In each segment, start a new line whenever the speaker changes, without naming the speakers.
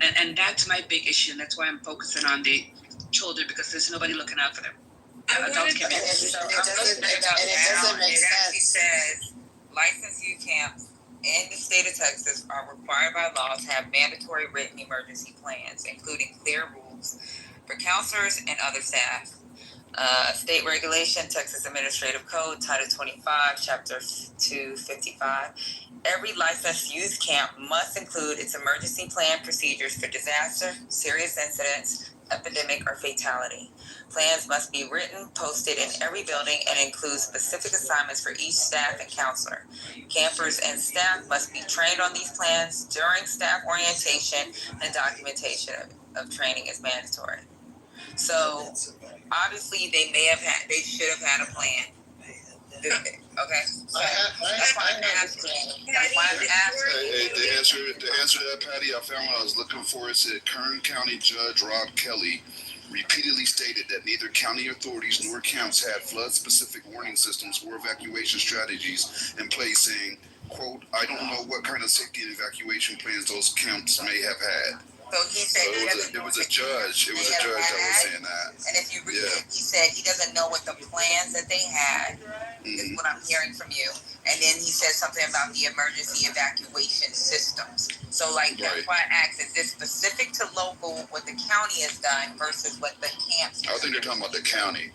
And that's my big issue, and that's why I'm focusing on the children, because there's nobody looking out for them. Adults can be.
It actually says licensed youth camps in the state of Texas are required by law to have mandatory written emergency plans, including clear rules for counselors and other staff. State regulation, Texas Administrative Code, Title 25, Chapter 255. Every licensed youth camp must include its emergency plan procedures for disaster, serious incidents, epidemic, or fatality. Plans must be written, posted in every building, and include specific assignments for each staff and counselor. Campers and staff must be trained on these plans during staff orientation, and documentation of training is mandatory. So obviously they should have had a plan. Okay. So that's why I'm asking.
The answer to that, Patty, I found what I was looking for. It said Kern County Judge Rob Kelly repeatedly stated that neither county authorities nor camps had flood-specific warning systems or evacuation strategies in place, saying, quote, I don't know what kind of safety and evacuation plans those camps may have had.
So he said
it was a judge. It was a judge that was saying that.
And if you read it, he said he doesn't know what the plans that they had, is what I'm hearing from you. And then he said something about the emergency evacuation systems. So that's why I asked, is this specific to local, what the county has done versus what the camps
I think they're talking about the county.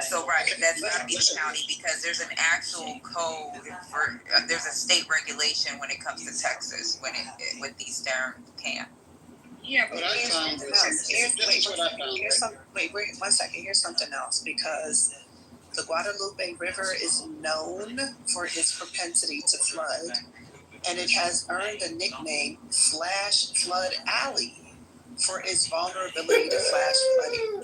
So that's got to be the county, because there's an actual code for, there's a state regulation when it comes to Texas with these darn camps.
Yeah, but here's something else. Wait, one second. Here's something else, because the Guadalupe River is known for its propensity to flood, and it has earned the nickname Flash Flood Alley for its vulnerability to flash flooding.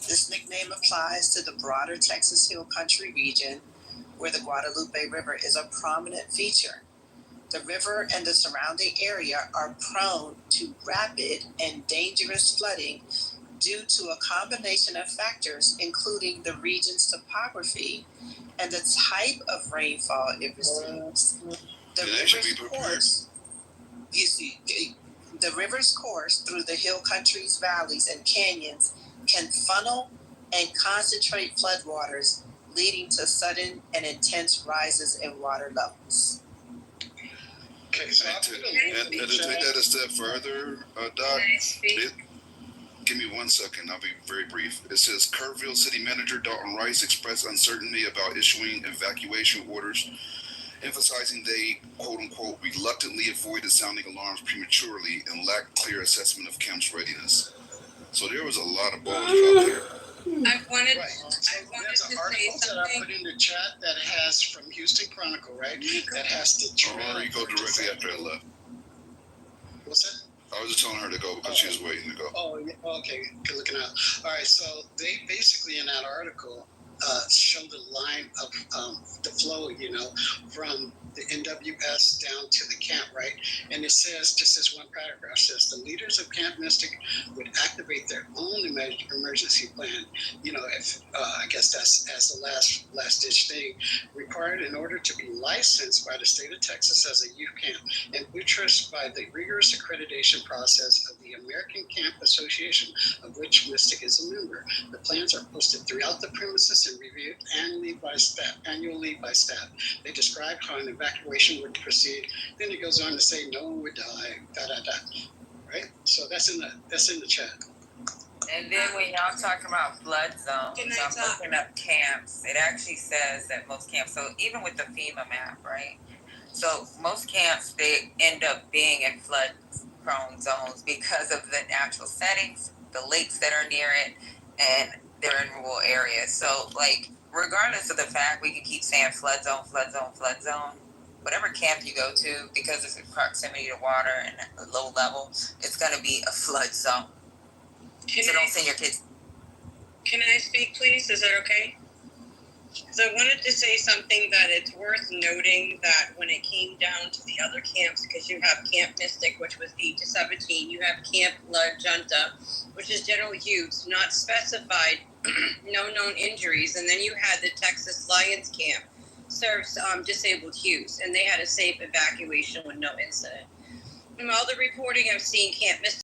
This nickname applies to the broader Texas Hill Country region, where the Guadalupe River is a prominent feature. The river and the surrounding area are prone to rapid and dangerous flooding due to a combination of factors, including the region's topography and the type of rainfall it receives. The river's course through the hill country's valleys and canyons can funnel and concentrate floodwaters, leading to sudden and intense rises in water levels.
Okay, so to take that a step further, Doc, give me 1 second. I'll be very brief. It says Kerrville City Manager Dalton Rice expressed uncertainty about issuing evacuation orders, emphasizing they, quote unquote, reluctantly avoided sounding alarms prematurely and lacked clear assessment of camp's readiness. So there was a lot of bullshit out there.
I wanted to say something.
That I put in the chat that has from Houston Chronicle, right? That has to.
You go directly after I left.
What's that?
I was just telling her to go because she was waiting to go.
Oh, yeah. Okay. Good looking out. All right. So they basically in that article show the line of the flow, from the NWS down to the camp, right? And it says, just this one paragraph says, the leaders of Camp Mystic would activate their own emergency plan. If I guess that's as the last ditch thing, required in order to be licensed by the state of Texas as a youth camp and buttressed by the rigorous accreditation process of the American Camp Association, of which Mystic is a member. The plans are posted throughout the premises and reviewed annually by staff. They describe how an evacuation would proceed. Then it goes on to say no one would die, right? So that's in the chat.
And then when y'all talking about flood zones, I'm looking up camps. It actually says that most camps, so even with the FEMA map, right? So most camps, they end up being in flood prone zones because of the natural settings, the lakes that are near it, and they're in rural areas. So regardless of the fact we can keep saying flood zone, whatever camp you go to, because of its proximity to water and a low level, it's going to be a flood zone. So don't send your kids.
Can I speak, please? Is that okay? So I wanted to say something that it's worth noting that when it came down to the other camps, because you have Camp Mystic, which was 8 to 17, you have Camp La Junta, which is general use, not specified, no known injuries, and then you had the Texas Lions Camp, serves disabled youth, and they had a safe evacuation with no incident. From all the reporting I've seen, Camp Mystic